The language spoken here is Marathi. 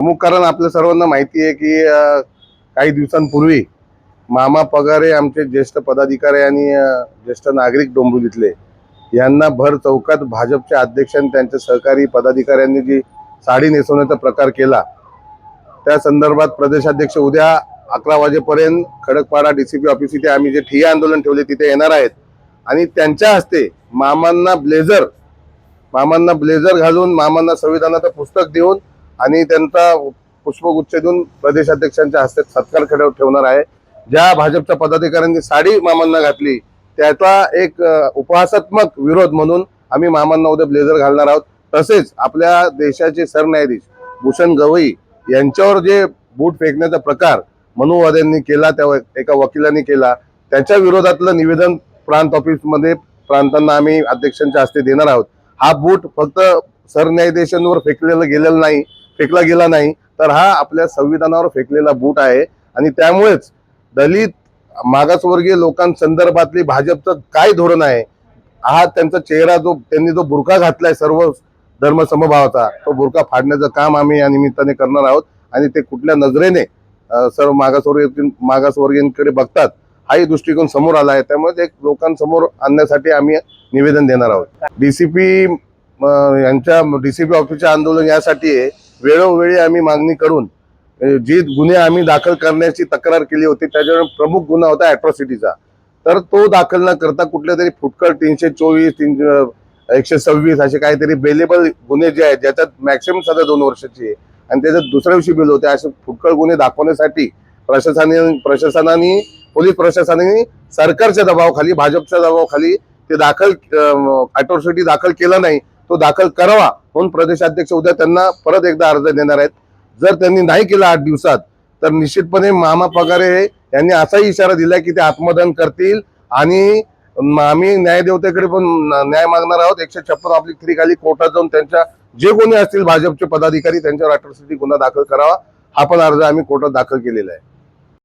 प्रमुख कारण आपल्या सर्वांना माहिती आहे की काही दिवसांपूर्वी मामा पगारे आमचे ज्येष्ठ पदाधिकारी आणि ज्येष्ठ नागरिक डोंबिवलीतले यांना भर चौकात भाजपच्या अध्यक्षांनी त्यांच्या सहकारी पदाधिकाऱ्यांनी जी साडी नेसवण्याचा प्रकार केला त्या संदर्भात प्रदेशाध्यक्ष उद्या 11 वाजेपर्यंत खडकपाडा डीसीपी ऑफिस इथे आम्ही जे ठिय्या आंदोलन ठेवले तिथे येणार आहेत आणि त्यांच्या हस्ते मामांना ब्लेझर घालून मामांना संविधानाचं पुस्तक देऊन आणि त्यांचा पुष्पगुच्छ देऊन प्रदेशाध्यक्षांच्या हस्ते सत्कार ठेवणार आहे। ज्या भाजपच्या पदाधिकाऱ्यांनी साडी मामांना घातली त्याचा एक उपहासात्मक विरोध म्हणून आम्ही मामांना उद्या ब्लेझर घालणार आहोत। तसेच आपल्या देशाचे सरन्यायाधीश भूषण गवई यांच्यावर जे बूट फेकण्याचा प्रकार मनुवाद्यांनी केला, त्या एका वकिलांनी केला, त्याच्या विरोधातलं निवेदन प्रांत ऑफिसमध्ये प्रांतांना आम्ही अध्यक्षांच्या हस्ते देणार आहोत। हा बूट फक्त सरन्यायाधीशांवर फेकला गेला नाही तर हा आपल्या संविधानावर फेकलेला बूट आहे आणि त्यामुळेच दलित मागासवर्गीय लोकांसंदर्भातली भाजपचं काय धोरण आहे हा त्यांचा चेहरा त्यांनी जो बुरखा घातलाय सर्व धर्म समभावाचा तो बुरखा फाडण्याचं काम आम्ही या निमित्ताने करणार आहोत आणि ते कुठल्या नजरेने सर्व मागासवर्गीयांकडे बघतात हाही दृष्टिकोन समोर आला आहे। त्यामुळे एक लोकांसमोर आणण्यासाठी आम्ही निवेदन देणार आहोत। डीसीपी ऑफिसचे आंदोलन यासाठी वेळोवेळी आम्ही मागणी करून जी गुन्हे आम्ही दाखल करण्याची तक्रार केली होती त्याच्यावर प्रमुख गुन्हा होता अॅट्रॉसिटीचा, तर तो दाखल न करता कुठल्या तरी फुटकळ 324 126 असे काहीतरी बेलेबल गुन्हे जे आहेत ज्याच्यात मॅक्सिमम सजा 2 वर्षाची आहे आणि त्याच्यात दुसऱ्या दिवशी बेल होते असे फुटकळ गुन्हे दाखवण्यासाठी प्रशासनाने पोलीस प्रशासनाने सरकारच्या दबावाखाली भाजपच्या दबावाखाली ते अॅट्रॉसिटी दाखल केला नाही, तो दाखल करावा म्हणून प्रदेशाध्यक्ष उद्या त्यांना परत एकदा अर्ज देणार आहेत। जर त्यांनी नाही केला 8 दिवसात तर निश्चितपणे मामा पगारे यांनी असाही इशारा दिलाय की ते आत्मदहन करतील आणि आम्ही न्यायदेवतेकडे पण न्याय मागणार आहोत। 156(3) खाली कोर्टात जाऊन त्यांच्या जे कोणी असतील भाजपचे पदाधिकारी त्यांच्यावर अॅट्रॉसिटी गुन्हा दाखल करावा हा पण अर्ज आम्ही कोर्टात दाखल केलेला आहे।